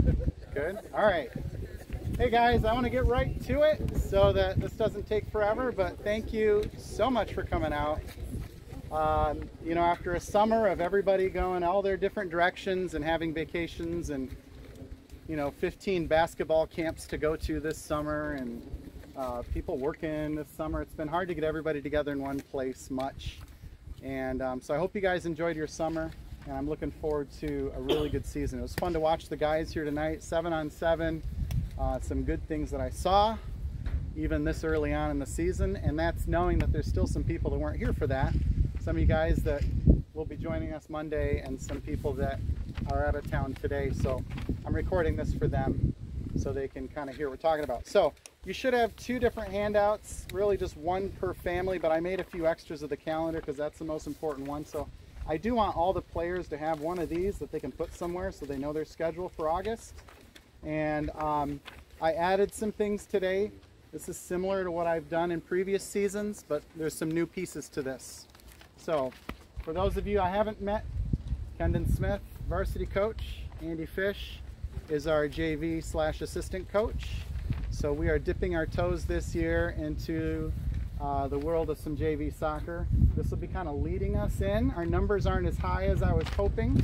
Good. All right. Hey guys, I want to get right to it so that this doesn't take forever, but thank you so much for coming out. You know, after a summer of everybody going all their different directions and having vacations and, you know, 15 basketball camps to go to this summer and people working this summer, it's been hard to get everybody together in one place much. And so I hope you guys enjoyed your summer, and I'm looking forward to a really good season. It was fun to watch the guys here tonight, 7-on-7. Some good things that I saw, even this early on in the season, and that's knowing that there's still some people that weren't here for that. Some of you guys that will be joining us Monday, and some people that are out of town today. So I'm recording this for them so they can kind of hear what we're talking about. So you should have 2 different handouts, really just one per family, but I made a few extras of the calendar because that's the most important one. So I do want all the players to have one of these that they can put somewhere so they know their schedule for August. And I added some things today. This is similar to what I've done in previous seasons, but there's some new pieces to this. So for those of you I haven't met, Kendon Smith, varsity coach. Andy Fish is our JV/assistant coach. So we are dipping our toes this year into the world of some JV soccer. This will be kind of leading us in. Our numbers aren't as high as I was hoping,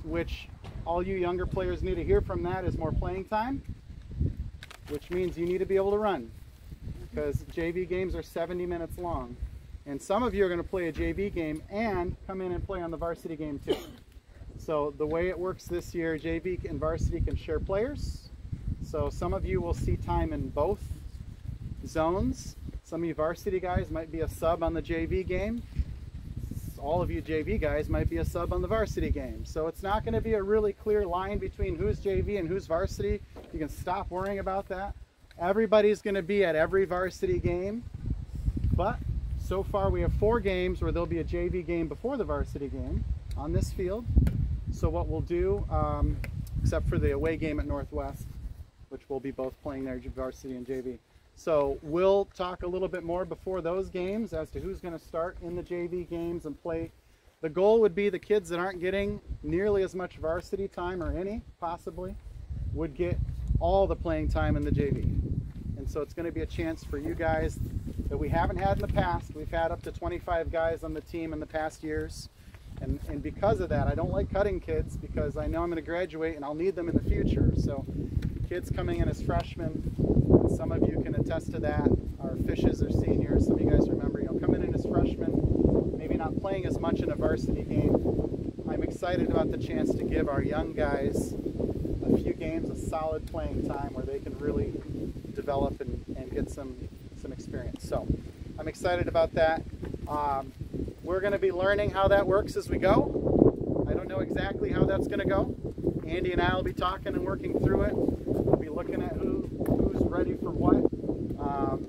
which all you younger players need to hear from that is more playing time, which means you need to be able to run, because JV games are 70 minutes long. And some of you are going to play a JV game and come in and play on the varsity game too. So the way it works this year, JV and varsity can share players. So some of you will see time in both zones. Some of you varsity guys might be a sub on the JV game. All of you JV guys might be a sub on the varsity game. So it's not going to be a really clear line between who's JV and who's varsity. You can stop worrying about that. Everybody's going to be at every varsity game, but so far we have 4 games where there'll be a JV game before the varsity game on this field. So what we'll do, except for the away game at Northwest, which we'll be both playing there, varsity and JV. So we'll talk a little bit more before those games as to who's going to start in the JV games and play. The goal would be the kids that aren't getting nearly as much varsity time, or any, possibly, would get all the playing time in the JV. And so it's going to be a chance for you guys that we haven't had in the past. We've had up to 25 guys on the team in the past years. And because of that, I don't like cutting kids, because I know I'm going to graduate and I'll need them in the future. So kids coming in as freshmen, and some of you can attest to that, our Fishes are seniors. Some of you guys remember, you know, coming in as freshmen, maybe not playing as much in a varsity game. I'm excited about the chance to give our young guys a few games of solid playing time where they can really develop and get some experience. So I'm excited about that. We're going to be learning how that works as we go. I don't know exactly how that's going to go. Andy and I will be talking and working through it. We'll be looking at who's ready for what.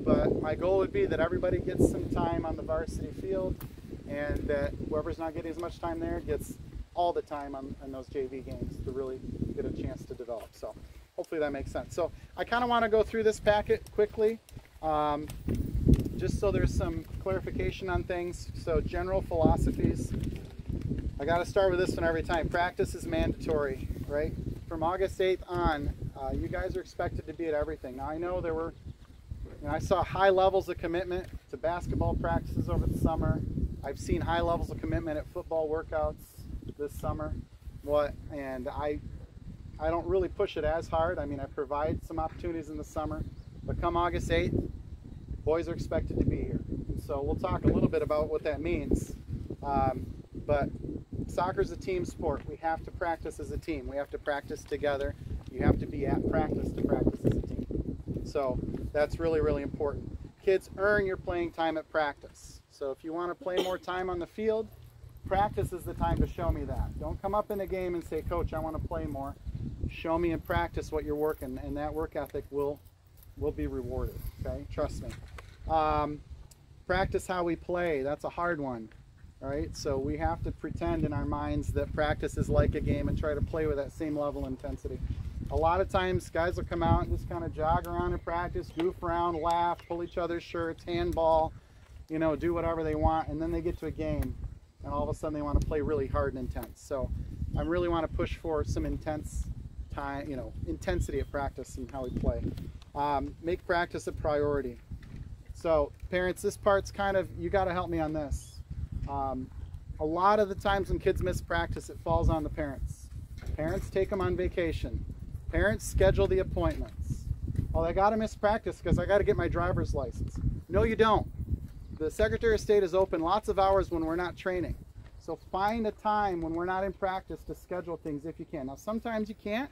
But my goal would be that everybody gets some time on the varsity field, and that whoever's not getting as much time there gets all the time on those JV games to really get a chance to develop. So hopefully that makes sense. So I kind of want to go through this packet quickly, just so there's some clarification on things. So general philosophies. I got to start with this one every time. Practice is mandatory, right? From August 8th on, you guys are expected to be at everything. Now I know there were, I saw high levels of commitment to basketball practices over the summer. I've seen high levels of commitment at football workouts this summer. And I don't really push it as hard. I mean, I provide some opportunities in the summer, but come August 8th, boys are expected to be here. And so we'll talk a little bit about what that means. But soccer's a team sport. We have to practice as a team. We have to practice together. You have to be at practice to practice as a team. So that's really, really important. Kids, earn your playing time at practice. So if you want to play more time on the field, practice is the time to show me that. Don't come up in a game and say, Coach, I want to play more. Show me in practice what you're working, and that work ethic will be rewarded. Okay, trust me. Practice how we play. That's a hard one. All right, so we have to pretend in our minds that practice is like a game and try to play with that same level of intensity. A lot of times guys will come out and just kind of jog around in practice, goof around, laugh, pull each other's shirts, handball, you know, do whatever they want, and then they get to a game and all of a sudden they want to play really hard and intense. So I really want to push for some intense time, intensity of practice and how we play. Make practice a priority. So parents, this part's kind of, you got to help me on this. A lot of the times when kids miss practice, it falls on the parents. Parents take them on vacation. Parents schedule the appointments. Oh, I got to miss practice because I got to get my driver's license. No, you don't. The Secretary of State is open lots of hours when we're not training. So find a time when we're not in practice to schedule things if you can. Now, sometimes you can't.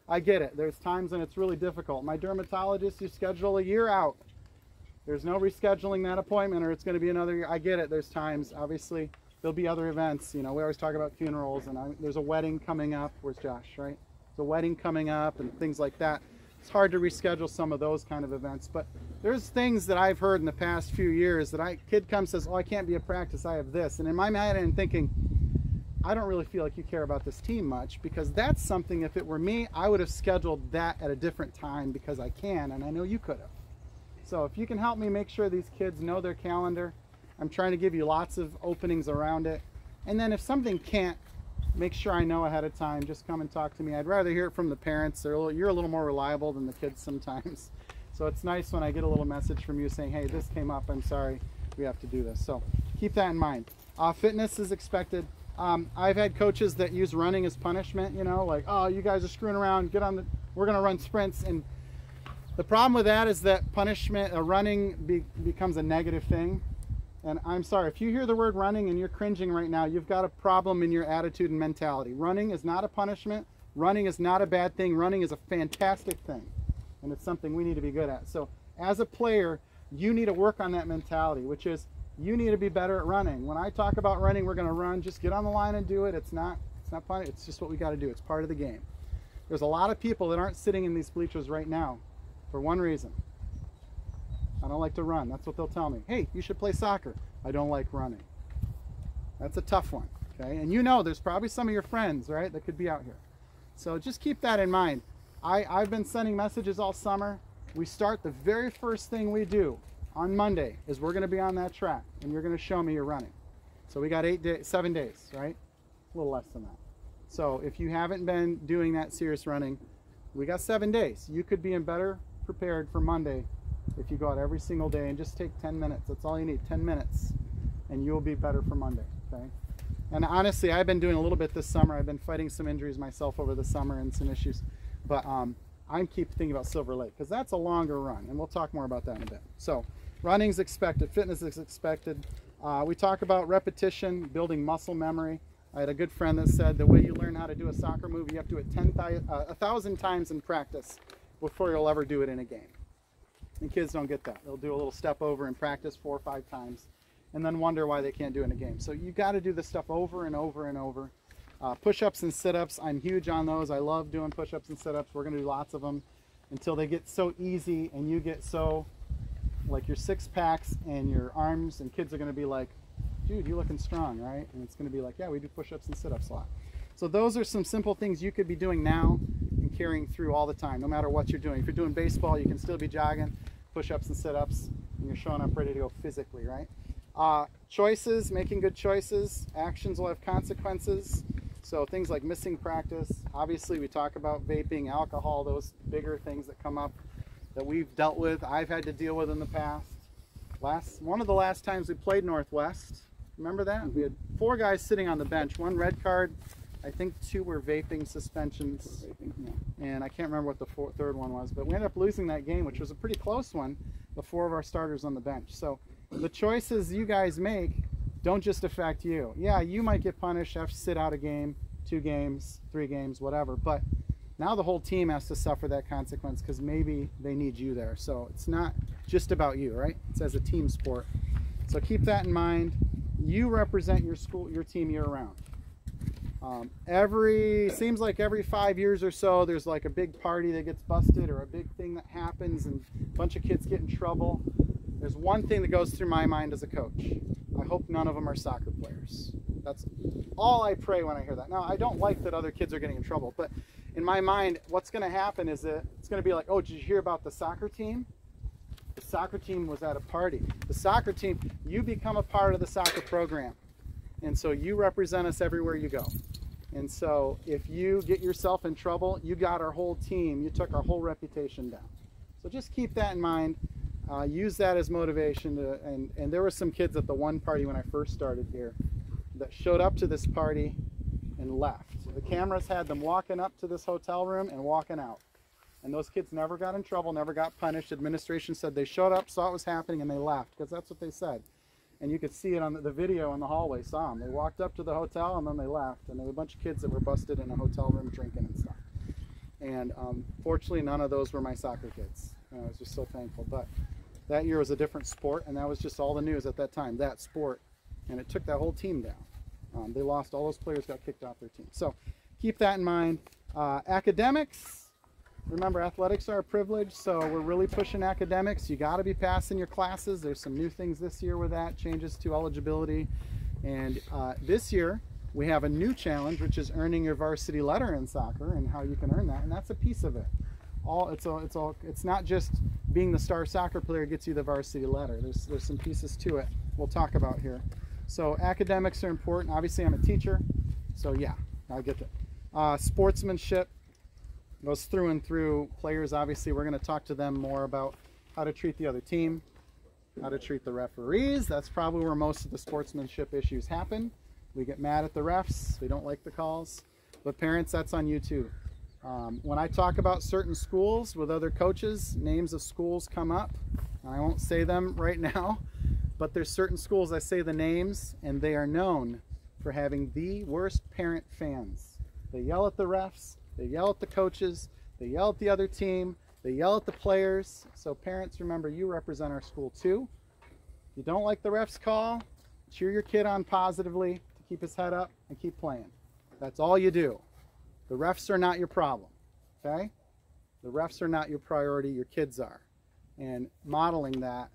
I get it. There's times when it's really difficult. My dermatologist, you schedule a year out. There's no rescheduling that appointment or it's going to be another year. I get it. There's times, obviously, there'll be other events. We always talk about funerals, and there's a wedding coming up. Where's Josh, right? There's a wedding coming up and things like that. It's hard to reschedule some of those kind of events, but there's things that I've heard in the past few years that kid comes and says, oh, I can't be at practice, I have this. And in my mind, I'm thinking, I don't really feel like you care about this team much, because that's something, if it were me, I would have scheduled that at a different time because I can, and I know you could have. So if you can help me make sure these kids know their calendar, I'm trying to give you lots of openings around it. And then if something can't, make sure I know ahead of time. Just come and talk to me. I'd rather hear it from the parents. You're a little more reliable than the kids sometimes. So it's nice when I get a little message from you saying, hey, this came up. I'm sorry, we have to do this. So keep that in mind. Fitness is expected. I've had coaches that use running as punishment, like, oh, you guys are screwing around. We're going to run sprints. And the problem with that is that punishment, running becomes a negative thing. And I'm sorry, if you hear the word running and you're cringing right now, you've got a problem in your attitude and mentality. Running is not a punishment. Running is not a bad thing. Running is a fantastic thing. And it's something we need to be good at. So as a player, you need to work on that mentality, which is you need to be better at running. When I talk about running, we're going to run. Just get on the line and do it. It's not fun. It's just what we got to do. It's part of the game. There's a lot of people that aren't sitting in these bleachers right now for one reason. I don't like to run. That's what they'll tell me. Hey, you should play soccer. I don't like running. That's a tough one, okay? And there's probably some of your friends, right, that could be out here. So just keep that in mind. I've been sending messages all summer. We start, the very first thing we do on Monday is we're going to be on that track, and you're going to show me you're running. So we got 7 days, right? A little less than that. So if you haven't been doing that serious running, we got 7 days. You could be better prepared for Monday if you go out every single day and just take 10 minutes. That's all you need, 10 minutes, and you'll be better for Monday, okay? And honestly, I've been doing a little bit this summer. I've been fighting some injuries myself over the summer and some issues, but I keep thinking about Silver Lake because that's a longer run, and we'll talk more about that in a bit. So running's expected, fitness is expected. We talk about repetition, building muscle memory. I had a good friend that said the way you learn how to do a soccer move, you have to do it 1,000 times in practice before you'll ever do it in a game. And kids don't get that. They'll do a little step over in practice 4 or 5 times and then wonder why they can't do it in a game. So you got to do this stuff over and over and over. Push-ups and sit-ups, I'm huge on those. I love doing push-ups and sit-ups. We're going to do lots of them until they get so easy and you get so, like your 6-packs and your arms, and kids are going to be like, dude, you're looking strong, right? And it's going to be like, yeah, we do push-ups and sit-ups a lot. So those are some simple things you could be doing now and carrying through all the time, no matter what you're doing. If you're doing baseball, you can still be jogging, push-ups and sit-ups, and you're showing up ready to go physically, right? Choices, making good choices. Actions will have consequences. So things like missing practice. Obviously, we talk about vaping, alcohol, those bigger things that come up that we've dealt with, I've had to deal with in the past. One of the last times we played Northwest, remember that? We had 4 guys sitting on the bench, 1 red card, I think 2 were vaping suspensions, and I can't remember what the 3rd one was, but we ended up losing that game, which was a pretty close one, the 4 of our starters on the bench. So the choices you guys make don't just affect you. Yeah, you might get punished, have to sit out a game, 2 games, 3 games, whatever, but now the whole team has to suffer that consequence because maybe they need you there. So it's not just about you, right? It's as a team sport. So keep that in mind. You represent your school, your team year-round. Seems like every 5 years or so, there's like a big party that gets busted or a big thing that happens and a bunch of kids get in trouble. There's one thing that goes through my mind as a coach. I hope none of them are soccer players. That's all I pray when I hear that. Now, I don't like that other kids are getting in trouble, but in my mind, what's going to happen is that it's going to be like, oh, did you hear about the soccer team? The soccer team was at a party. The soccer team, you become a part of the soccer program. And so you represent us everywhere you go. And so if you get yourself in trouble, you got our whole team, you took our whole reputation down. So just keep that in mind. Use that as motivation. And there were some kids at the one party when I first started here that showed up to this party and left. The cameras had them walking up to this hotel room and walking out. And those kids never got in trouble, never got punished. Administration said they showed up, saw what was happening, and they left, because that's what they said. And you could see it on the video in the hallway, saw them. They walked up to the hotel and then they left. And there were a bunch of kids that were busted in a hotel room drinking and stuff. And fortunately, none of those were my soccer kids. And I was just so thankful. But that year was a different sport, and that was just all the news at that time, that sport. And it took that whole team down. They lost, all those players got kicked off their team. So keep that in mind. Academics. Remember, athletics are a privilege, so we're really pushing academics. You got to be passing your classes. There's some new things this year with that, changes to eligibility. And this year, we have a new challenge, which is earning your varsity letter in soccer and how you can earn that. And that's a piece of it. It's not just being the star soccer player gets you the varsity letter. There's some pieces to it we'll talk about here. So academics are important. Obviously, I'm a teacher, so yeah, I get that. Sportsmanship goes through and through. Players, obviously, we're going to talk to them more about how to treat the other team, how to treat the referees. That's probably where most of the sportsmanship issues happen. We get mad at the refs. We don't like the calls. But parents, that's on you too. When I talk about certain schools with other coaches, names of schools come up. I won't say them right now, but there's certain schools I say the names, and they are known for having the worst parent fans. They yell at the refs. They yell at the coaches, they yell at the other team, they yell at the players. So parents, remember, you represent our school too. If you don't like the ref's call, cheer your kid on positively to keep his head up and keep playing. That's all you do. The refs are not your problem, okay? The refs are not your priority, your kids are. And modeling that,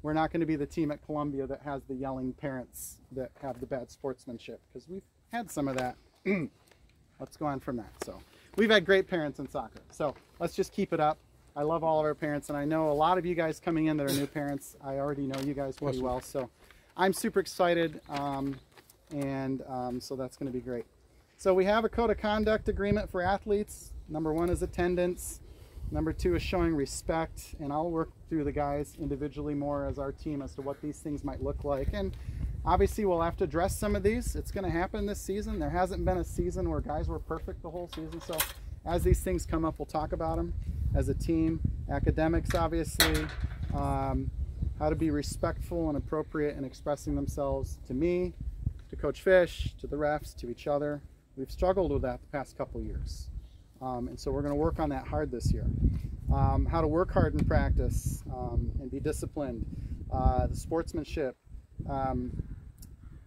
we're not going to be the team at Columbia that has the yelling parents that have the bad sportsmanship, because we've had some of that. Let's go on from that. So we've had great parents in soccer, so let's just keep it up. I love all of our parents, and I know a lot of you guys coming in that are new parents. I already know you guys pretty well, so I'm super excited, so that's going to be great. So we have a code of conduct agreement for athletes. Number 1 is attendance. Number 2 is showing respect, and I'll work through the guys individually more as our team as to what these things might look like. And obviously, we'll have to address some of these. It's going to happen this season. There hasn't been a season where guys were perfect the whole season. So as these things come up, we'll talk about them as a team. Academics, obviously. How to be respectful and appropriate in expressing themselves to me, to Coach Fish, to the refs, to each other. We've struggled with that the past couple years. And so we're going to work on that hard this year. How to work hard in practice and be disciplined. The sportsmanship.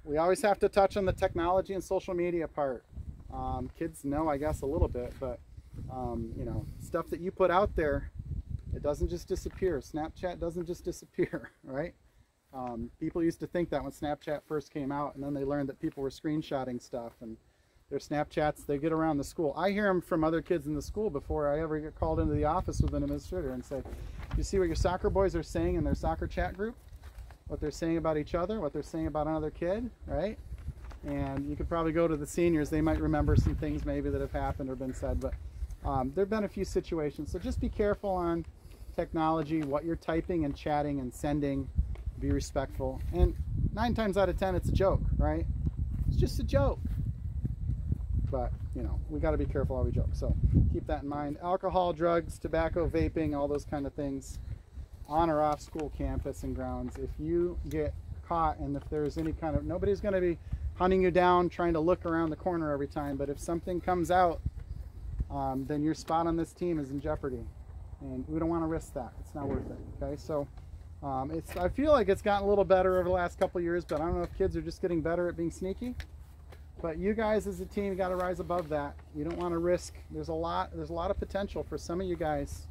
We always have to touch on the technology and social media part. Kids know, I guess, a little bit, but you know, stuff that you put out there, it doesn't just disappear. Snapchat doesn't just disappear, right? People used to think that when Snapchat first came out, and then they learned that people were screenshotting stuff, and their Snapchats, they get around the school. I hear them from other kids in the school before I ever get called into the office with an administrator and say, you see what your soccer boys are saying in their soccer chat group? What they're saying about each other, what they're saying about another kid, right? And you could probably go to the seniors. They might remember some things maybe that have happened or been said, but there have been a few situations. So just be careful on technology, what you're typing and chatting and sending. Be respectful. And 9 times out of 10, it's a joke, right? It's just a joke. But, you know, we got to be careful how we joke. So keep that in mind. Alcohol, drugs, tobacco, vaping, all those kind of things. On or off school campus and grounds. If you get caught, and if there's any kind of, nobody's going to be hunting you down trying to look around the corner every time, but if something comes out, then your spot on this team is in jeopardy, and we don't want to risk that. It's not worth it. Okay, so I feel like it's gotten a little better over the last couple of years, but I don't know if kids are just getting better at being sneaky. But you guys as a team, you got to rise above that. You don't want to risk. There's a lot of potential for some of you guys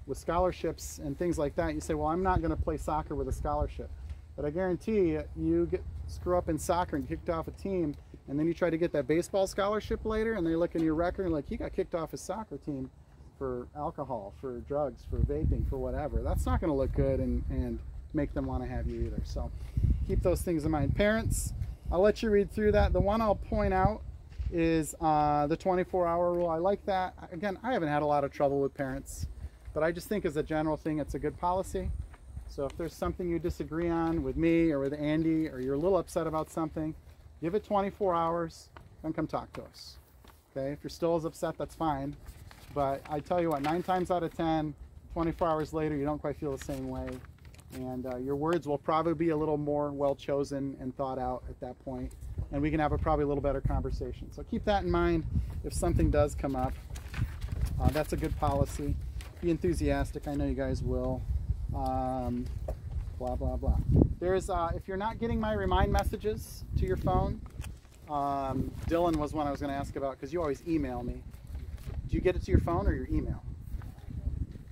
with scholarships and things like that. You say, well, I'm not going to play soccer with a scholarship, but I guarantee you screw up in soccer and kicked off a team, and then you try to get that baseball scholarship later, and they look in your record and like, he got kicked off his soccer team for alcohol, for drugs, for vaping, for whatever. That's not going to look good and make them want to have you either. So keep those things in mind. Parents, I'll let you read through that. The one I'll point out is the 24-hour rule. I like that. Again, I haven't had a lot of trouble with parents, but I just think as a general thing, it's a good policy. So if there's something you disagree on with me or with Andy, or you're a little upset about something, give it 24 hours and come talk to us. Okay, if you're still as upset, that's fine. But I tell you what, 9 times out of 10, 24 hours later, you don't quite feel the same way. And your words will probably be a little more well chosen and thought out at that point. And we can have probably a little better conversation. So keep that in mind if something does come up. That's a good policy. Be enthusiastic. I know you guys will. Blah, blah, blah. There's, if you're not getting my remind messages to your phone, Dylan was one I was going to ask about because you always email me. Do you get it to your phone or your email?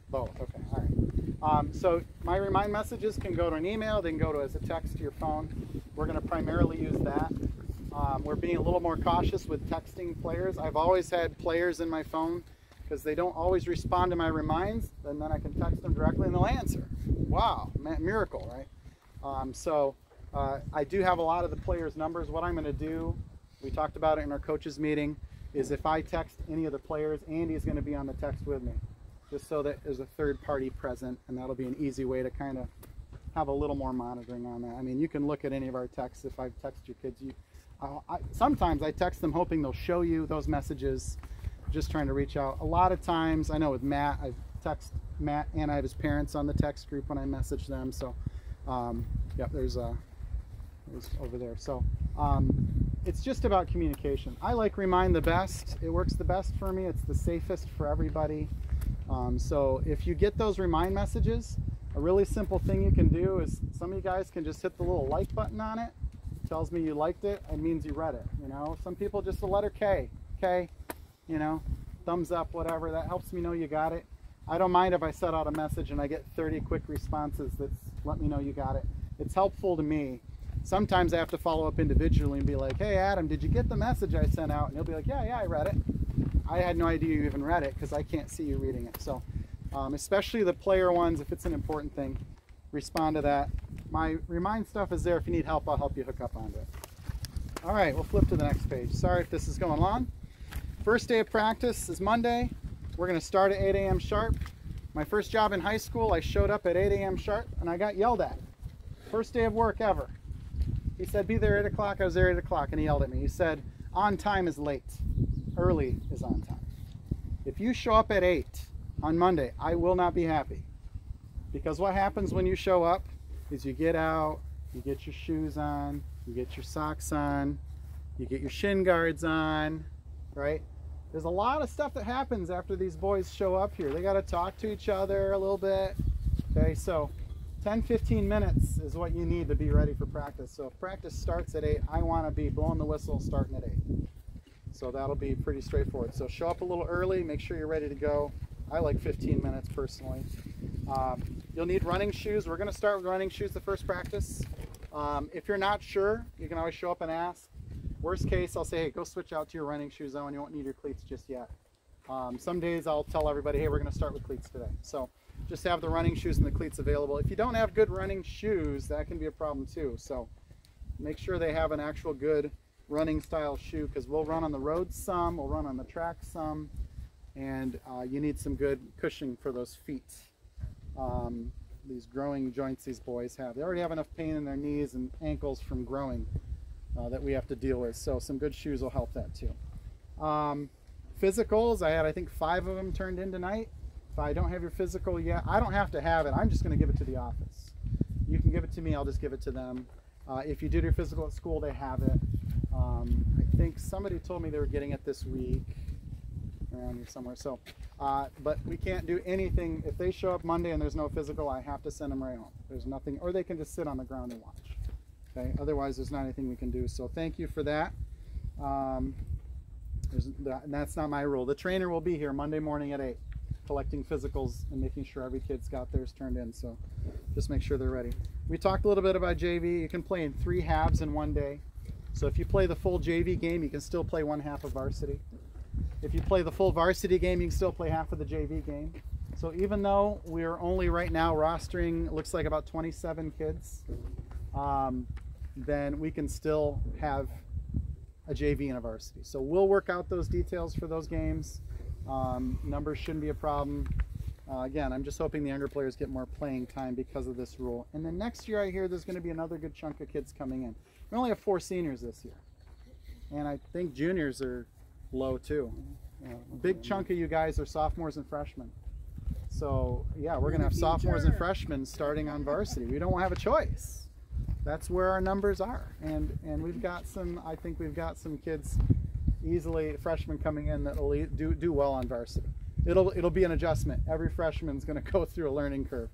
Both. Okay. All right. So my remind messages can go to an email. They can go to as a text to your phone. We're going to primarily use that. We're being a little more cautious with texting players. I've always had players in my phone because they don't always respond to my reminds, and then I can text them directly and they'll answer. Wow, miracle, right? I do have a lot of the players' numbers. What I'm going to do, we talked about it in our coaches meeting, is if I text any of the players, Andy is going to be on the text with me, just so that there's a third party present, and that'll be an easy way to kind of have a little more monitoring on that. I mean, you can look at any of our texts. If I've texted your kids, sometimes I text them hoping they'll show you those messages, just trying to reach out. A lot of times, I know with Matt, I've texted Matt and I have his parents on the text group when I message them. So, yeah, there's over there. So, it's just about communication. I like Remind the best. It works the best for me. It's the safest for everybody. So if you get those remind messages, a really simple thing you can do is some of you guys can just hit the little like button on it. It tells me you liked it. It means you read it. You know, some people just the letter K, you know, thumbs up, whatever. That helps me know you got it. I don't mind if I set out a message and I get 30 quick responses that let me know you got it. It's helpful to me. Sometimes I have to follow up individually and be like, hey, Adam, did you get the message I sent out? And he'll be like, yeah, I read it. I had no idea you even read it because I can't see you reading it. So especially the player ones, if it's an important thing, respond to that. My remind stuff is there. If you need help, I'll help you hook up onto it. All right, we'll flip to the next page. Sorry if this is going long. First day of practice is Monday. We're going to start at 8 a.m. sharp. My first job in high school, I showed up at 8 a.m. sharp and I got yelled at. First day of work ever. He said, be there at 8 o'clock. I was there at 8 o'clock and he yelled at me. He said, on time is late. Early is on time. If you show up at 8 on Monday, I will not be happy. Because what happens when you show up is you get out, you get your shoes on, you get your socks on, you get your shin guards on, right? There's a lot of stuff that happens after these boys show up here. They got to talk to each other a little bit. Okay, so 10-15 minutes is what you need to be ready for practice. So if practice starts at 8, I want to be blowing the whistle starting at 8. So that'll be pretty straightforward. So show up a little early, make sure you're ready to go. I like 15 minutes personally. You'll need running shoes. We're going to start with running shoes the first practice. If you're not sure, you can always show up and ask. Worst case, I'll say, hey, go switch out to your running shoes on. You won't need your cleats just yet. Some days I'll tell everybody, hey, we're going to start with cleats today. So just have the running shoes and the cleats available. If you don't have good running shoes, that can be a problem too. So make sure they have an actual good running style shoe, because we'll run on the road some, we'll run on the track some, and you need some good cushioning for those feet. These growing joints these boys have. They already have enough pain in their knees and ankles from growing that we have to deal with. So some good shoes will help that too. Physicals, I think 5 of them turned in tonight. If I don't have your physical yet, I don't have to have it. I'm just going to give it to the office. You can give it to me, I'll just give it to them. If you did your physical at school, they have it. I think somebody told me they were getting it this week around here somewhere. So, but we can't do anything. If they show up Monday and there's no physical, I have to send them right home. There's nothing, or they can just sit on the ground and watch. Okay. Otherwise, there's not anything we can do. So thank you for that. And that's not my rule. The trainer will be here Monday morning at 8, collecting physicals and making sure every kid's got theirs turned in. So just make sure they're ready. We talked a little bit about JV. You can play in 3 halves in one day. So if you play the full JV game, you can still play 1 half of varsity. If you play the full varsity game, you can still play half of the JV game. So even though we're only right now rostering, it looks like about 27 kids, then we can still have a JV and a varsity. So we'll work out those details for those games. Numbers shouldn't be a problem. Again, I'm just hoping the younger players get more playing time because of this rule. And then next year I hear there's going to be another good chunk of kids coming in. We only have 4 seniors this year. And I think juniors are low too. A big chunk of you guys are sophomores and freshmen. So yeah, we're going to have sophomores and freshmen starting on varsity. We don't have a choice. That's where our numbers are. And we've got some, I think we've got some kids easily, freshmen coming in that will do well on varsity. It'll be an adjustment. Every freshman's going to go through a learning curve,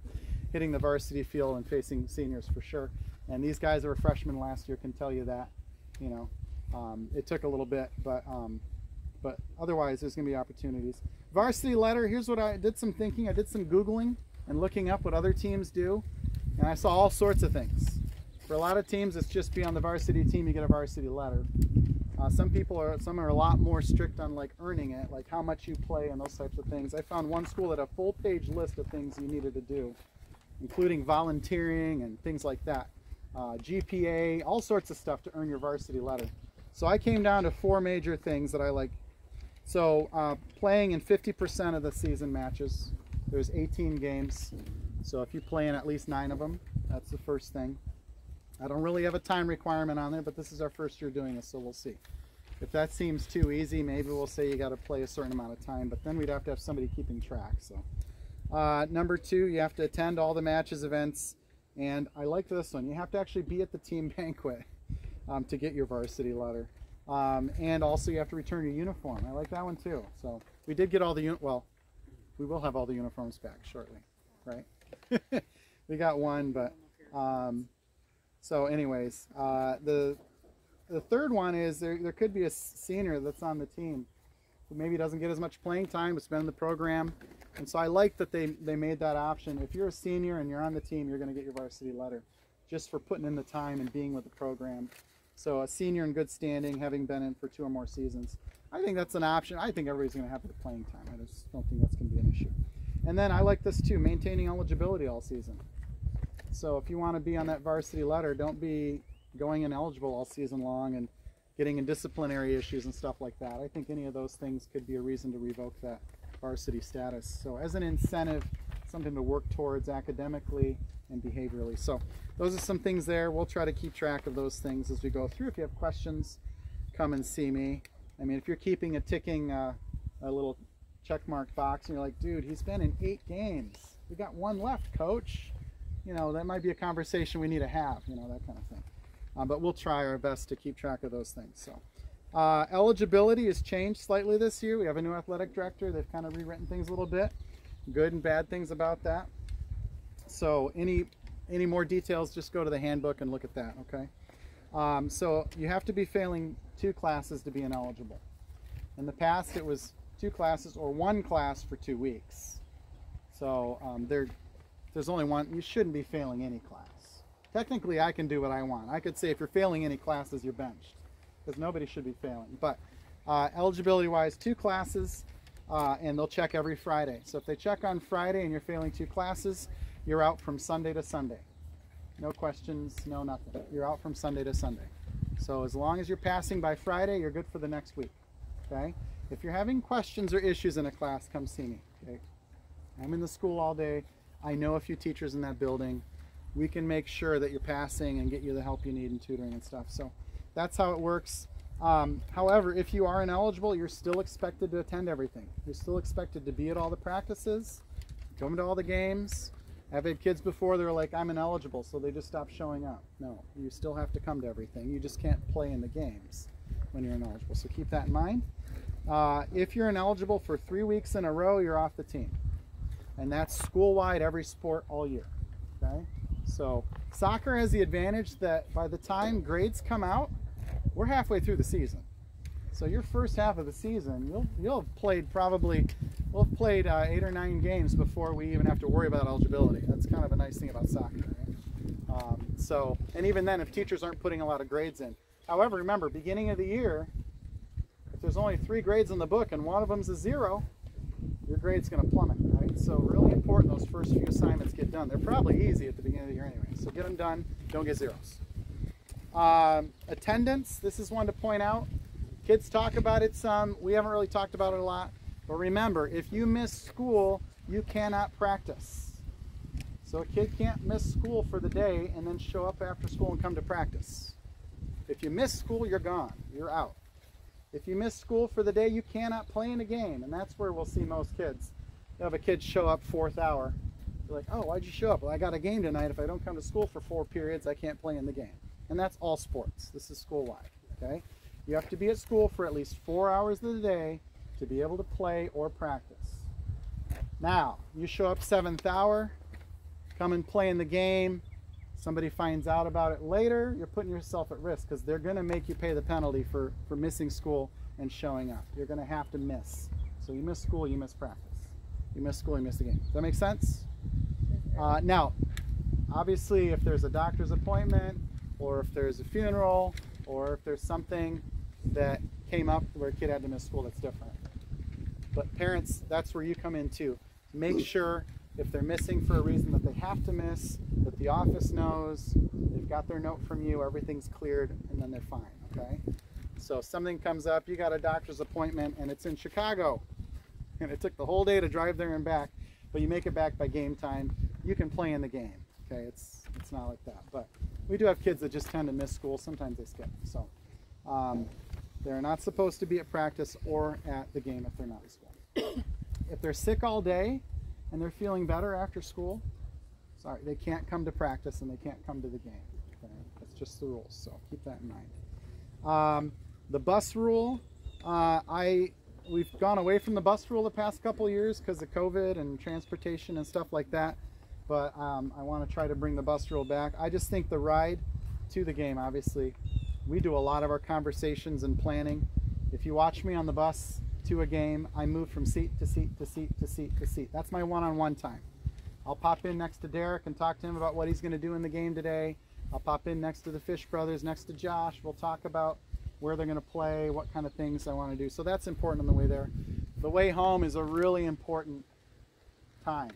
hitting the varsity field and facing seniors for sure. And these guys that were freshmen last year can tell you that, you know, it took a little bit, but otherwise there's going to be opportunities. Varsity letter. Here's what I did. Some thinking. I did some Googling and looking up what other teams do, and I saw all sorts of things. For a lot of teams, it's just be on the varsity team, you get a varsity letter. Some are a lot more strict on like earning it, like how much you play and those types of things. I found one school that had a full-page list of things you needed to do, including volunteering and things like that, GPA, all sorts of stuff to earn your varsity letter. So I came down to 4 major things that I like. So playing in 50% of the season matches. There's 18 games, so if you play in at least 9 of them, that's the first thing. I don't really have a time requirement on there, but this is our first year doing this, so we'll see. If that seems too easy, maybe we'll say you got to play a certain amount of time, but then we'd have to have somebody keeping track. So, number 2, you have to attend all the matches, events, and I like this one. You have to actually be at the team banquet to get your varsity letter, and also you have to return your uniform. I like that one too. So we did get all the well, we will have all the uniforms back shortly, right? We got one, but. So anyways, the third one is there could be a senior that's on the team who maybe doesn't get as much playing time, but's been in the program. And so I like that they made that option. If you're a senior and you're on the team, you're going to get your varsity letter just for putting in the time and being with the program. So a senior in good standing, having been in for 2 or more seasons. I think that's an option. I think everybody's going to have their playing time. I just don't think that's going to be an issue. And then I like this too, maintaining eligibility all season. So if you want to be on that varsity letter, don't be going ineligible all season long and getting in disciplinary issues and stuff like that. I think any of those things could be a reason to revoke that varsity status. So as an incentive, something to work towards academically and behaviorally. So those are some things there. We'll try to keep track of those things as we go through. If you have questions, come and see me. I mean, if you're keeping a ticking a little checkmark box and you're like, dude, he's been in 8 games. We got 1 left, coach. You know, that might be a conversation we need to have, you know, that kind of thing. But we'll try our best to keep track of those things. So eligibility has changed slightly this year. We have a new athletic director. They've kind of rewritten things a little bit. Good and bad things about that. So any more details, just go to the handbook and look at that, okay? So you have to be failing 2 classes to be ineligible. In the past, it was 2 classes or 1 class for 2 weeks. So there's only one. You shouldn't be failing any class. Technically, I can do what I want. I could say if you're failing any classes, you're benched, because nobody should be failing. But eligibility-wise, 2 classes, and they'll check every Friday. So if they check on Friday and you're failing 2 classes, you're out from Sunday to Sunday. No questions, no nothing. You're out from Sunday to Sunday. So as long as you're passing by Friday, you're good for the next week. Okay? If you're having questions or issues in a class, come see me. Okay? I'm in the school all day. I know a few teachers in that building. We can make sure that you're passing and get you the help you need in tutoring and stuff. So that's how it works. However, if you are ineligible, you're still expected to attend everything. You're still expected to be at all the practices, come to all the games. I've had kids before that are like, I'm ineligible, so they just stop showing up. No, you still have to come to everything. You just can't play in the games when you're ineligible. So keep that in mind. If you're ineligible for 3 weeks in a row, you're off the team. And that's school-wide, every sport, all year. Okay? So soccer has the advantage that by the time grades come out, we're halfway through the season. So your first half of the season, you'll have played we'll have played 8 or 9 games before we even have to worry about eligibility. That's kind of a nice thing about soccer. Right? And even then, if teachers aren't putting a lot of grades in. However, remember, beginning of the year, if there's only 3 grades in the book and one of them's a 0, your grade's going to plummet, right? So really important those first few assignments get done. They're probably easy at the beginning of the year anyway. So get them done, don't get 0s. Attendance, this is one to point out. Kids talk about it some. We haven't really talked about it a lot. But remember, if you miss school, you cannot practice. So a kid can't miss school for the day and then show up after school and come to practice. If you miss school, you're gone. You're out. If you miss school for the day, you cannot play in a game. And that's where we'll see most kids. You have a kid show up 4th hour. You're like, oh, why'd you show up? Well, I got a game tonight. If I don't come to school for 4 periods, I can't play in the game. And that's all sports. This is school-wide, okay? You have to be at school for at least 4 hours of the day to be able to play or practice. Now, you show up 7th hour, come and play in the game. Somebody finds out about it later, you're putting yourself at risk because they're going to make you pay the penalty for missing school and showing up. You're going to have to miss. So you miss school, you miss practice. You miss school, you miss the game. Does that make sense? Now, obviously, if there's a doctor's appointment, or if there's a funeral, or if there's something that came up where a kid had to miss school, that's different. But parents, that's where you come in too. Make sure if they're missing for a reason that they have to miss, that the office knows, they've got their note from you, everything's cleared, and then they're fine, okay? So if something comes up, you got a doctor's appointment and it's in Chicago, and it took the whole day to drive there and back, but you make it back by game time, you can play in the game, okay? It's not like that. But we do have kids that just tend to miss school. Sometimes they skip. So they're not supposed to be at practice or at the game if they're not at school. If they're sick all day and they're feeling better after school, sorry, they can't come to practice and they can't come to the game. Okay? That's just the rules, so keep that in mind. The bus rule, we've gone away from the bus rule the past couple of years because of COVID and transportation and stuff like that. But I want to try to bring the bus rule back. I just think the ride to the game, obviously, we do a lot of our conversations and planning. If you watch me on the bus to a game, I move from seat to seat to seat to seat to seat. That's my one-on-one time. I'll pop in next to Derek and talk to him about what he's going to do in the game today. I'll pop in next to the Fish brothers, next to Josh. We'll talk about where they're going to play, what kind of things I want to do. So that's important on the way there. The way home is a really important time.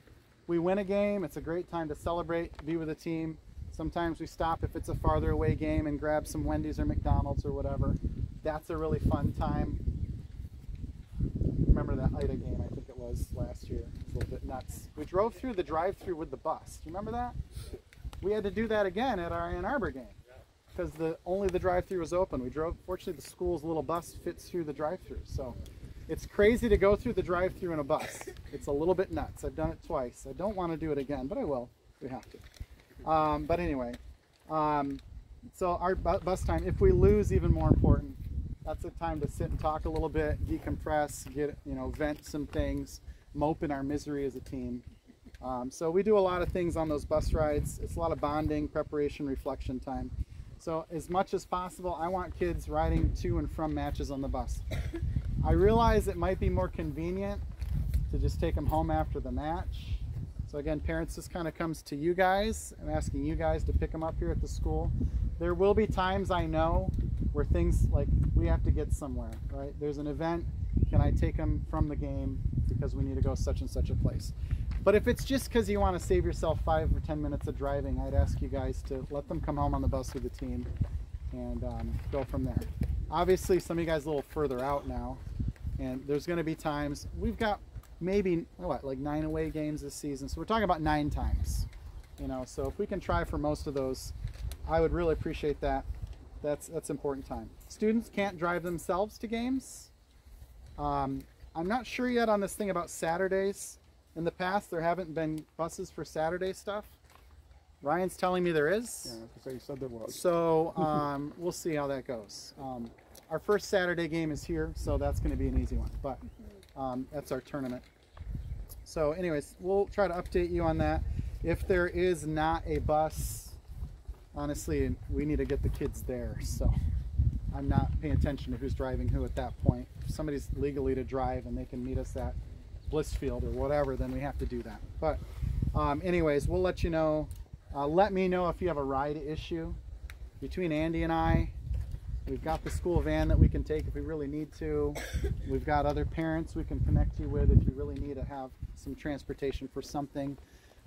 We win a game, it's a great time to celebrate, be with the team. Sometimes we stop if it's a farther away game and grab some Wendy's or McDonald's or whatever. That's a really fun time. Remember that Ida game, I think it was last year. It was a little bit nuts. We drove through the drive-thru with the bus. Do you remember that? We had to do that again at our Ann Arbor game because only the drive-thru was open. We drove, fortunately the school's little bus fits through the drive-thru. So it's crazy to go through the drive-thru in a bus. It's a little bit nuts. I've done it twice. I don't want to do it again, but I will. We have to. But anyway, so our bus time, if we lose, even more important, that's a time to sit and talk a little bit, decompress, vent some things, mope in our misery as a team. So we do a lot of things on those bus rides. It's a lot of bonding, preparation, reflection time. So as much as possible, I want kids riding to and from matches on the bus. I realize it might be more convenient to just take them home after the match. So again, parents, this kind of comes to you guys. I'm asking you guys to pick them up here at the school. There will be times, I know, where things like we have to get somewhere, right? There's an event, can I take them from the game because we need to go such and such a place? But if it's just because you want to save yourself 5 or 10 minutes of driving, I'd ask you guys to let them come home on the bus with the team and go from there. Obviously, some of you guys a little further out now, and there's going to be times, we've got maybe, like 9 away games this season, so we're talking about 9 times. So if we can try for most of those, I would really appreciate that. That's important time. Students can't drive themselves to games. I'm not sure yet on this thing about Saturdays. In the past, there haven't been buses for Saturday stuff. Ryan's telling me there is. Yeah, because you said there was. So we'll see how that goes. Our first Saturday game is here, so that's going to be an easy one. But that's our tournament. So anyways, we'll try to update you on that. If there is not a bus, honestly, we need to get the kids there. So I'm not paying attention to who's driving who at that point. If somebody's legally to drive and they can meet us at Blissfield or whatever, then we have to do that. But anyways, we'll let you know. Let me know if you have a ride issue. Between Andy and I, we've got the school van that we can take if we really need to. We've got other parents we can connect you with if you really need to have some transportation for something.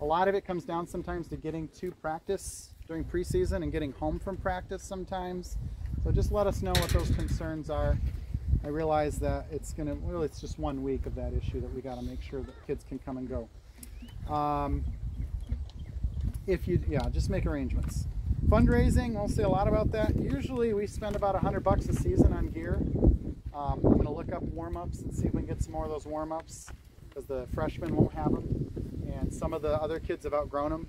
A lot of it comes down sometimes to getting to practice during preseason and getting home from practice sometimes. So just let us know what those concerns are. I realize that it's just 1 week of that issue that we got to make sure that kids can come and go. Just make arrangements. Fundraising, won't say a lot about that. Usually we spend about $100 a season on gear. I'm going to look up warm-ups and see if we can get some more of those warm-ups, because the freshmen won't have them, and some of the other kids have outgrown them,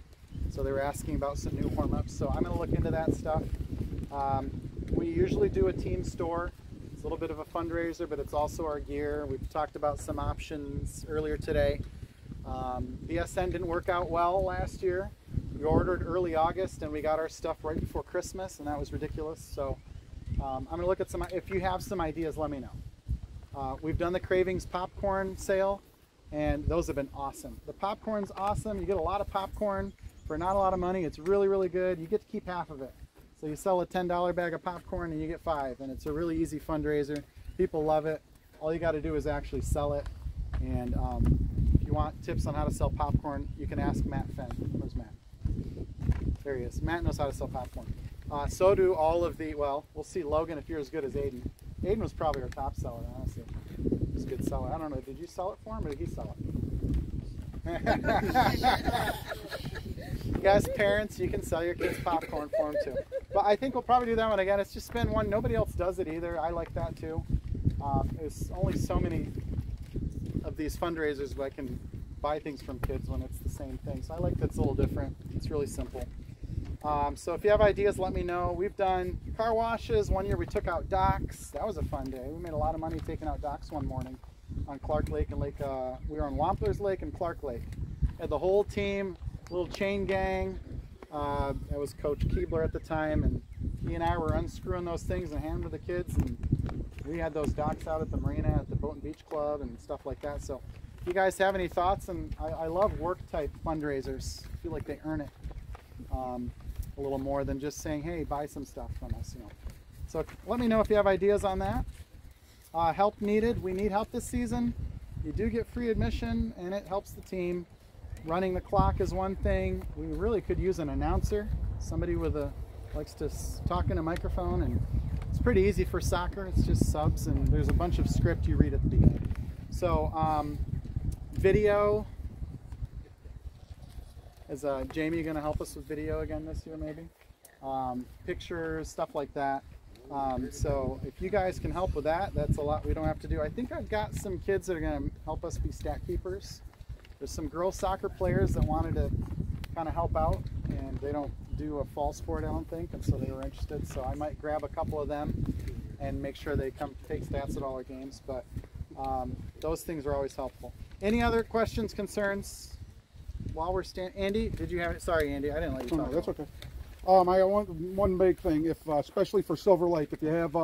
so they were asking about some new warm-ups. So I'm going to look into that stuff. We usually do a team store. It's a little bit of a fundraiser, but it's also our gear. We've talked about some options earlier today. BSN didn't work out well last year. We ordered early August and we got our stuff right before Christmas, and that was ridiculous. So I'm going to look at some. If you have some ideas, let me know. We've done the Cravings popcorn sale, and those have been awesome. The popcorn's awesome. You get a lot of popcorn for not a lot of money. It's really, really good. You get to keep half of it. So you sell a $10 bag of popcorn and you get 5, and it's a really easy fundraiser. People love it. All you got to do is actually sell it. And if you want tips on how to sell popcorn, you can ask Matt Fenn. Where's Matt? There he is. Matt knows how to sell popcorn. So do all of the, well, we'll see, Logan, if you're as good as Aiden. Aiden was probably our top seller, honestly. He's a good seller. I don't know, did you sell it for him or did he sell it? You guys, parents, you can sell your kids popcorn for them too. But I think we'll probably do that one again. It's just spend one. Nobody else does it either. I like that too. There's only so many of these fundraisers where I can buy things from kids when it's the same thing. So I like that it's a little different. It's really simple. So if you have ideas, let me know. We've done car washes. One year we took out docks. That was a fun day. We made a lot of money taking out docks one morning on Clark Lake and Lake. We were on Wampler's Lake and Clark Lake. Had the whole team, little chain gang. That was Coach Keebler at the time, and he and I were unscrewing those things and handing them to the kids. And we had those docks out at the marina, at the Boat and Beach Club, and stuff like that. So if you guys have any thoughts, and I love work type fundraisers. I feel like they earn it a little more than just saying, hey, buy some stuff from us, you know. So let me know if you have ideas on that. Help needed. We need help this season. You do get free admission, and it helps the team. Running the clock is one thing. We really could use an announcer, somebody with likes to talk in a microphone, and it's pretty easy for soccer. It's just subs, and there's a bunch of script you read at the beginning. So video. Is Jamie going to help us with video again this year, maybe? Pictures, stuff like that. So if you guys can help with that, that's a lot we don't have to do. I think I've got some kids that are going to help us be stat keepers. There's some girls soccer players that wanted to kind of help out, and they don't do a fall sport, I don't think, and so they were interested. So I might grab a couple of them and make sure they come take stats at all our games. But those things are always helpful. Any other questions, concerns? While we're standing, Andy, did you have it? Sorry, Andy, I didn't let you talk. No, that's okay. I want one big thing, if especially for Silver Lake, if you have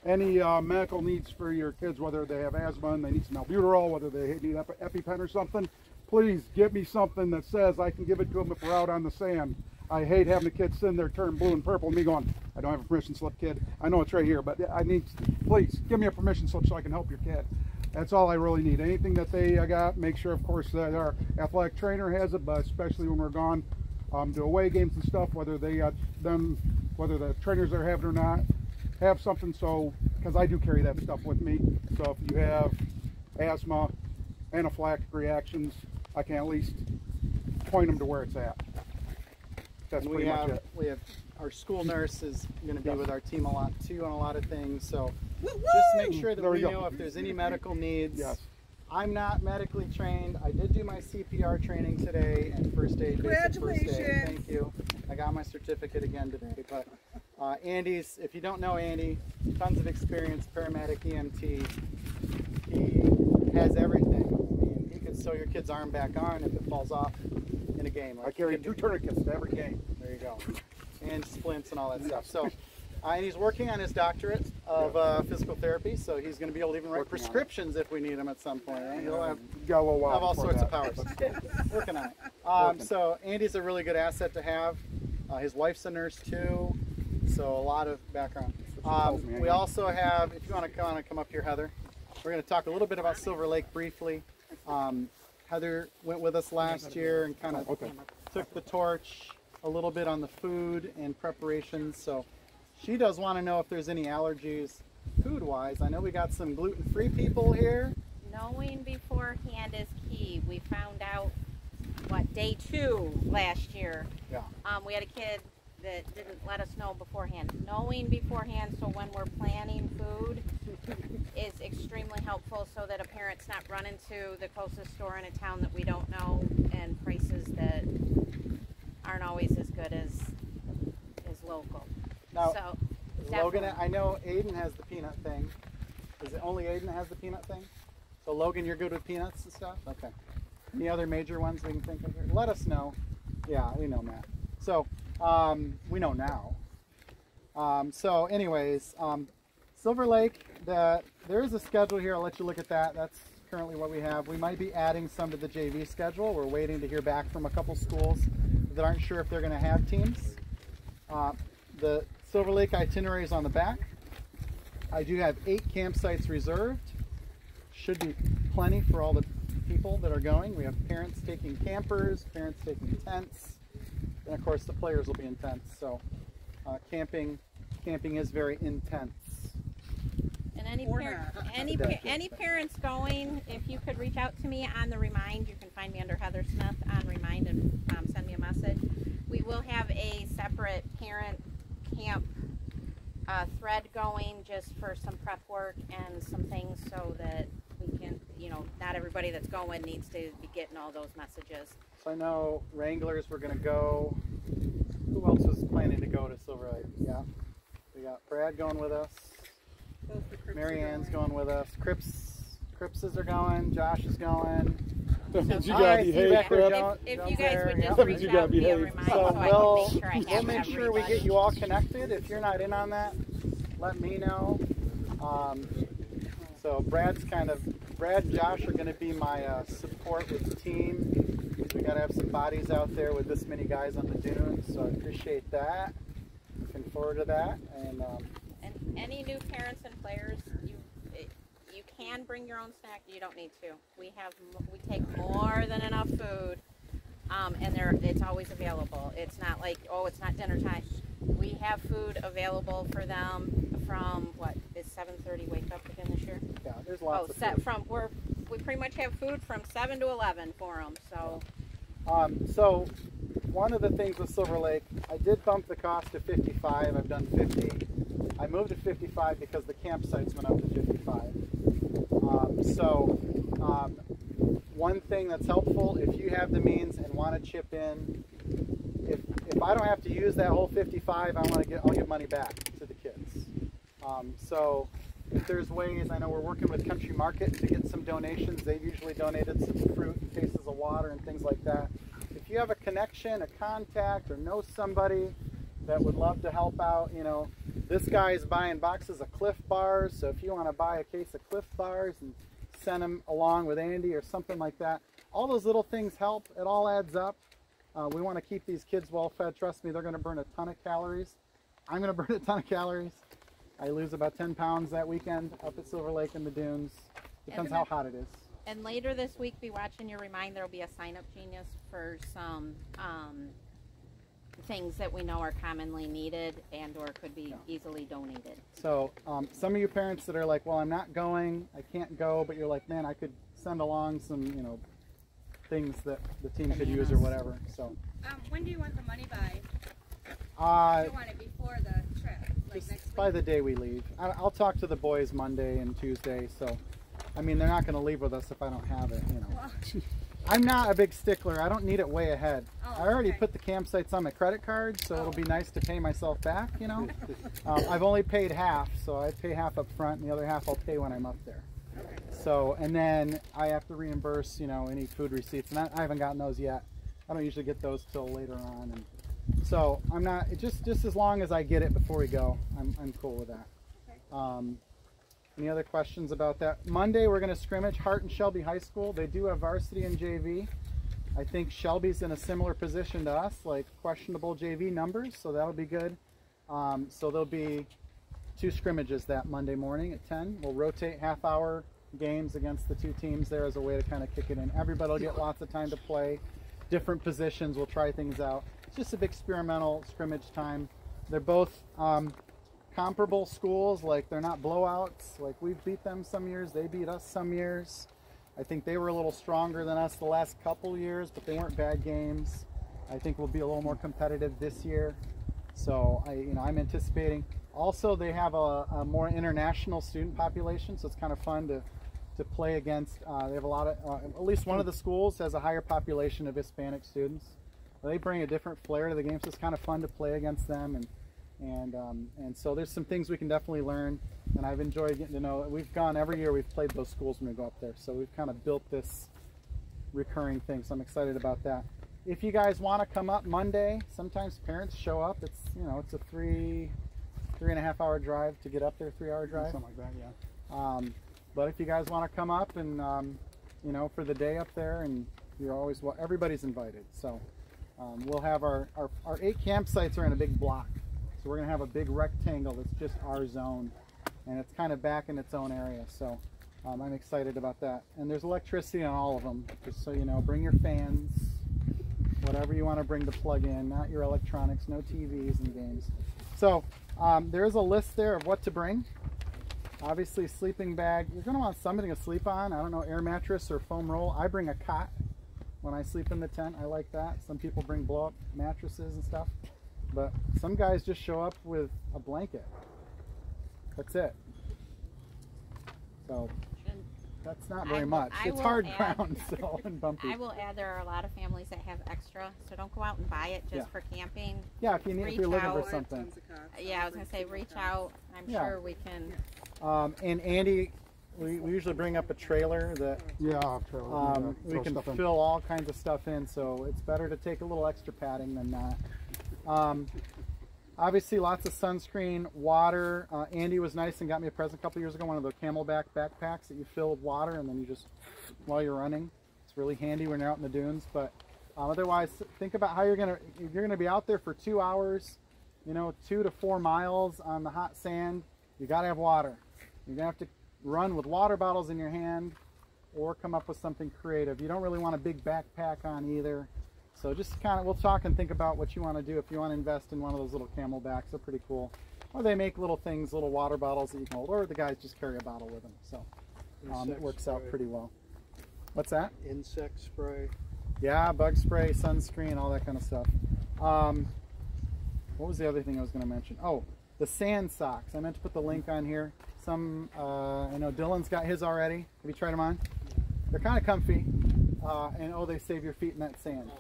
any medical needs for your kids, whether they have asthma and they need some albuterol, whether they need EpiPen or something, please give me something that says I can give it to them if we're out on the sand. I hate having the kids sitting there turn blue and purple and me going, I don't have a permission slip, kid. I know it's right here, but I need, please give me a permission slip so I can help your kid. That's all I really need. Anything that they got, make sure, of course, that our athletic trainer has it, but especially when we're gone to away games and stuff, whether they got them, whether the trainers are having it or not, have something, so, because I do carry that stuff with me. So if you have asthma, anaphylactic reactions, I can at least point them to where it's at. That's pretty much it. We have our school nurse is going to be with our team a lot too on a lot of things, so just make sure that we know if there's any medical needs. Yes. I'm not medically trained. I did do my CPR training today and first aid, basic first aid. Thank you. I got my certificate again today. But Andy's, if you don't know Andy, tons of experience, paramedic, EMT. He has everything. I mean, he could sew your kid's arm back on if it falls off in a game. Like I carry 2 tourniquets to every game. There you go. And splints and all that stuff. So, and he's working on his doctorate of physical therapy, so he's going to be able to even write prescriptions if we need them at some point. Right? He'll have all sorts of powers. Working on it. So Andy's a really good asset to have. His wife's a nurse too, so a lot of background. We also have, if you want to come up here, Heather, we're going to talk a little bit about Silver Lake briefly. Heather went with us last year and kind of took the torch. a little bit on the food and preparations. So she does want to know if there's any allergies food-wise. I know we got some gluten-free people here. Knowing beforehand is key. We found out, day 2 last year. Yeah. We had a kid that didn't let us know beforehand. Knowing beforehand, so when we're planning food, is extremely helpful so that a parent's not running to the closest store in a town that we don't know and prices that aren't always as good as local. Now, So, Logan, definitely. I know Aiden has the peanut thing. Is it only Aiden that has the peanut thing? So Logan, you're good with peanuts and stuff? Okay. Any other major ones we can think of here? Let us know. Yeah, we know, Matt. So, we know now. So anyways, Silver Lake, there is a schedule here. I'll let you look at that. That's currently what we have. We might be adding some to the JV schedule. We're waiting to hear back from a couple schools that aren't sure if they're going to have teams. The Silver Lake itinerary is on the back. I do have 8 campsites reserved. Should be plenty for all the people that are going. We have parents taking campers, parents taking tents, and of course the players will be in tents. So camping is very intense. And any parents going, if you could reach out to me on the Remind, you can find me under Heather Smith on Remind and send me a message. We will have a separate parent camp thread going just for some prep work and some things so that we can, not everybody that's going needs to be getting all those messages. So I know Wranglers were going to go. Who else was planning to go to Silver Lake? Yeah. We got Brad going with us. Mary Ann's going with us. Cripses are going. Josh is going. That means you Hi, gotta Steve behave, Becker Crip. Jones If there. you guys would Yeah. just That means reach you out gotta via behave. Remind So so I can make sure I have we'll make sure we get you all connected. If you're not in on that, let me know. So Brad and Josh are going to be my support with the team. We got to have some bodies out there with this many guys on the dunes, so I appreciate that. Looking forward to that. And any new parents and players, you can bring your own snack. You don't need to. We take more than enough food, and it's always available. It's not like, oh, it's not dinner time. We have food available for them from is 7:30 wake up again this year? yeah, there's lots of food. We pretty much have food from 7 to 11 for them. So. So one of the things with Silver Lake, I did bump the cost to 55. I've done 50. I moved to 55 because the campsites went up to 55. One thing that's helpful, if you have the means and want to chip in, if I don't have to use that whole 55, I'll give money back to the kids. So if there's ways, I know we're working with Country Market to get some donations. They've usually donated some fruit and cases of water and things like that. If you have a connection, a contact, or know somebody that would love to help out, this guy's buying boxes of Cliff Bars, so if you want to buy a case of Cliff Bars and send them along with Andy or something like that, all those little things help. It all adds up. We want to keep these kids well fed. Trust me, they're going to burn a ton of calories. I'm going to burn a ton of calories. I lose about 10 pounds that weekend up at Silver Lake in the dunes. Depends how hot it is. And later this week, be watching your Remind. There will be a sign-up genius for some things that we know are commonly needed and or could be easily donated. So some of you parents that are like, well, I'm not going, I can't go, but you're like, man, I could send along some, things that the team could use or whatever. So when do you want the money by? Do you want it before the trip? Like next week? By the day we leave. I'll talk to the boys Monday and Tuesday. So, I mean, they're not going to leave with us if I don't have it, Well, I'm not a big stickler. I don't need it way ahead. Oh, I already okay. put the campsites on my credit card, so it'll be nice to pay myself back, I've only paid half, so I pay half up front, and the other half I'll pay when I'm up there. Okay. So, and then I have to reimburse, any food receipts, and I haven't gotten those yet. I don't usually get those till later on, and so I'm not. Just as long as I get it before we go, I'm cool with that. Okay. Any other questions about that? Monday we're going to scrimmage Hart and Shelby High School. They do have varsity and JV. I think Shelby's in a similar position to us, like questionable JV numbers, so that'll be good. So there'll be 2 scrimmages that Monday morning at 10. We'll rotate half-hour games against the 2 teams there as a way to kind of kick it in. Everybody will get lots of time to play, different positions. We'll try things out. it's just an experimental scrimmage time. They're both comparable schools, like they're not blowouts. Like we've beat them some years, they beat us some years. I think they were a little stronger than us the last couple years, but they weren't bad games. I think we'll be a little more competitive this year. So I'm anticipating. Also, they have a more international student population, so it's kind of fun to play against. They have a lot of, at least one of the schools has a higher population of Hispanic students. They bring a different flair to the game, so it's kind of fun to play against them. And so there's some things we can definitely learn, and I've enjoyed getting to know. We've gone every year. We've played those schools when we go up there, so we've kind of built this recurring thing. So I'm excited about that. If you guys want to come up Monday, sometimes parents show up. It's it's a 3.5 hour drive to get up there, 3 hour drive, something like that. Yeah. But if you guys want to come up and for the day up there, and you're always everybody's invited. So we'll have our 8 campsites are in a big block. So we're going to have a big rectangle that's just our zone, and it's kind of back in its own area. So I'm excited about that. And there's electricity on all of them, just so you know. Bring your fans, whatever you want to bring to plug in, not your electronics, no TVs and games. So there's a list there of what to bring. Obviously, sleeping bag. You're going to want something to sleep on. I don't know, air mattress or foam roll. I bring a cot when I sleep in the tent. I like that. Some people bring blow-up mattresses and stuff. But some guys just show up with a blanket. That's it. So that's not very much. It's hard ground, so, and bumpy. I will add, there are a lot of families that have extra, so don't go out and buy it just for camping. Yeah, if you're looking for something. Yeah, I was going to say reach out. I'm sure we can. And Andy, we usually bring up a trailer that we can fill all kinds of stuff in, so it's better to take a little extra padding than not. Obviously, lots of sunscreen, water. Andy was nice and got me a present a couple years ago, one of the Camelback backpacks that you fill with water and then you just, while you're running, it's really handy when you're out in the dunes. But otherwise, think about how you're gonna be out there for 2 hours, 2 to 4 miles on the hot sand. You gotta have water. You're gonna have to run with water bottles in your hand or come up with something creative. You don't really want a big backpack on either. So just we'll talk and think about what you want to do. If you want to invest in one of those little Camelbacks, they're pretty cool. Or they make little things, little water bottles that you can hold, or the guys just carry a bottle with them. So it works out pretty well. What's that? Insect spray. Yeah, bug spray, sunscreen, all that kind of stuff. What was the other thing I was going to mention? Oh, the sand socks. I meant to put the link on here. I know Dylan's got his already. Have you tried them on? They're kind of comfy. And they save your feet in that sand.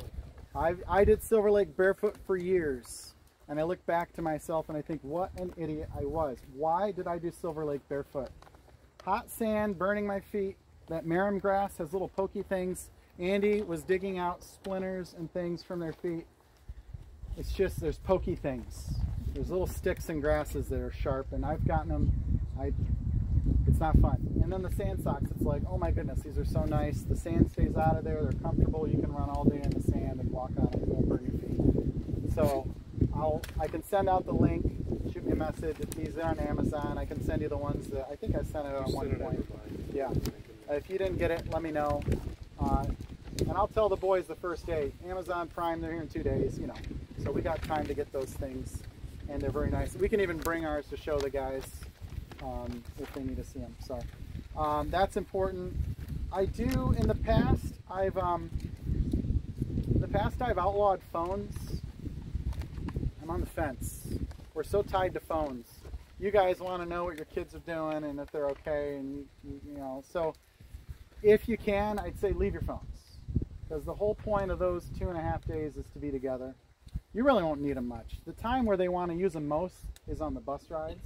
I did Silver Lake barefoot for years, and I look back to myself and I think, what an idiot I was. Why did I do Silver Lake barefoot? Hot sand burning my feet. That marram grass has little pokey things. Andy was digging out splinters and things from their feet. It's just, there's pokey things. There's little sticks and grasses that are sharp, and I've gotten them. It's not fun. And then the sand socks, it's like, oh my goodness, these are so nice. The sand stays out of there. They're comfortable. You can run all day in the sand and walk on it. You won't burn your feet. So I can send out the link. Shoot me a message. These are on Amazon. I can send you the ones that I think I sent it at one point. Yeah. If you didn't get it, let me know. And I'll tell the boys the first day. Amazon Prime, they're here in 2 days. So we got time to get those things, and they're very nice. We can even bring ours to show the guys. If they need to see them. So that's important. I do in the past. I've outlawed phones. I'm on the fence. We're so tied to phones. You guys want to know what your kids are doing and if they're okay, and So if you can, I'd say leave your phones, because the whole point of those 2.5 days is to be together. You really won't need them much. The time where they want to use them most is on the bus rides.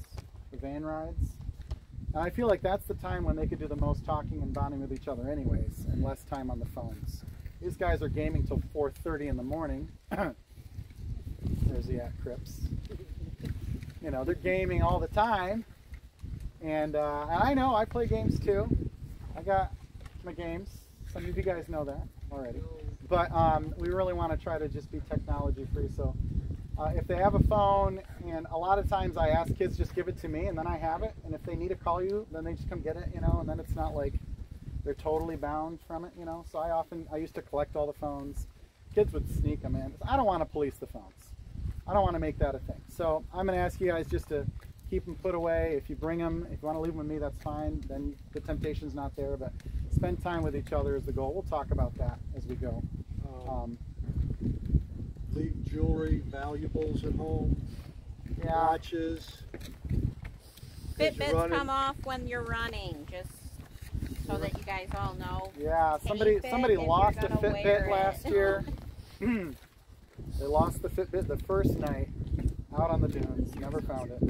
The van rides. And I feel like that's the time when they could do the most talking and bonding with each other anyways, and less time on the phones. These guys are gaming till 4:30 in the morning. There's the Crips. They're gaming all the time. And I know, I play games too. I got my games. Some of you guys know that already. But we really want to try to just be technology free. So if they have a phone, and a lot of times I ask kids just give it to me and then I have it, and if they need to call you, then they just come get it, and then it's not like they're totally bound from it, So I used to collect all the phones. kids would sneak them in. I don't want to police the phones. I don't want to make that a thing. So I'm going to ask you guys just to keep them put away. If you bring them, if you want to leave them with me, that's fine. Then the temptation's not there. But spend time with each other is the goal. We'll talk about that as we go. Leave jewelry, valuables at home, watches. Fitbits come off when you're running, just so that you guys all know. Yeah, somebody lost a Fitbit last year. They lost the Fitbit the first night out on the dunes. Never found it.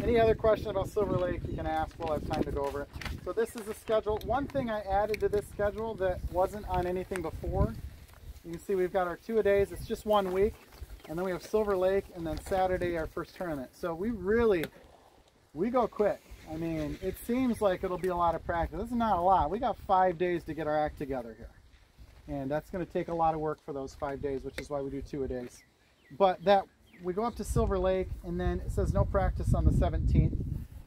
Any other question about Silver Lake you can ask. We'll have time to go over it. So this is the schedule. One thing I added to this schedule that wasn't on anything before. You can see we've got our 2-a-days. It's just 1 week. And then we have Silver Lake, and then Saturday our first tournament. So we go quick. I mean, it seems like it'll be a lot of practice. This is not a lot. We got 5 days to get our act together here. And that's going to take a lot of work for those 5 days, which is why we do 2-a-days. But we go up to Silver Lake, and then it says no practice on the 17th.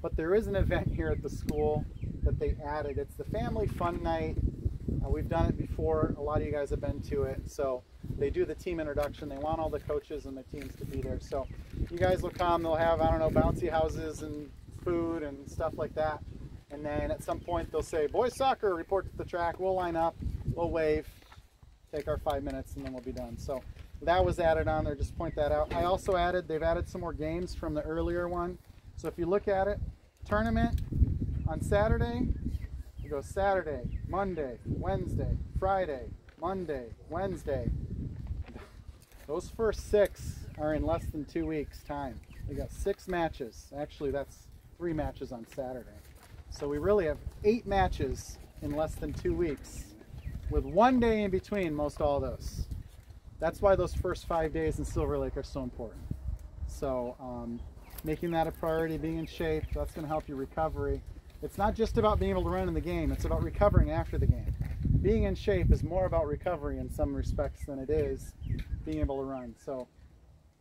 But there is an event here at the school that they added. It's the family fun night. We've done it before. A lot of you guys have been to it. So they do the team introduction. They want all the coaches and the teams to be there. So you guys will come. They'll have, I don't know, bouncy houses and food and stuff like that. And then at some point they'll say, boys soccer, report to the track. We'll line up. We'll wave. Take our 5 minutes and then we'll be done. So that was added on there. Just point that out. I also they've added some more games from the earlier one. So if you look at it, tournament on Saturday, you go Saturday, Monday, Wednesday, Friday, Monday, Wednesday. Those first 6 are in less than 2 weeks' time. We got 6 matches. Actually, that's 3 matches on Saturday. So we really have 8 matches in less than 2 weeks, with 1 day in between most all those. That's why those first 5 days in Silver Lake are so important. So making that a priority, being in shape, that's going to help your recovery. It's not just about being able to run in the game, it's about recovering after the game. Being in shape is more about recovery in some respects than it is being able to run. So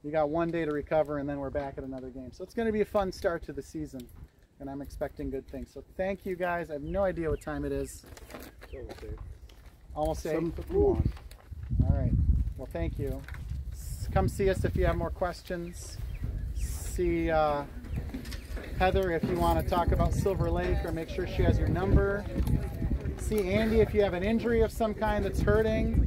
you got 1 day to recover and then we're back at another game. So it's going to be a fun start to the season and I'm expecting good things. So thank you guys. I have no idea what time it is. Almost 8. 7:51. All right. Well, thank you. Come see us if you have more questions. See Heather if you want to talk about Silver Lake or make sure she has your number. See Andy if you have an injury of some kind that's hurting.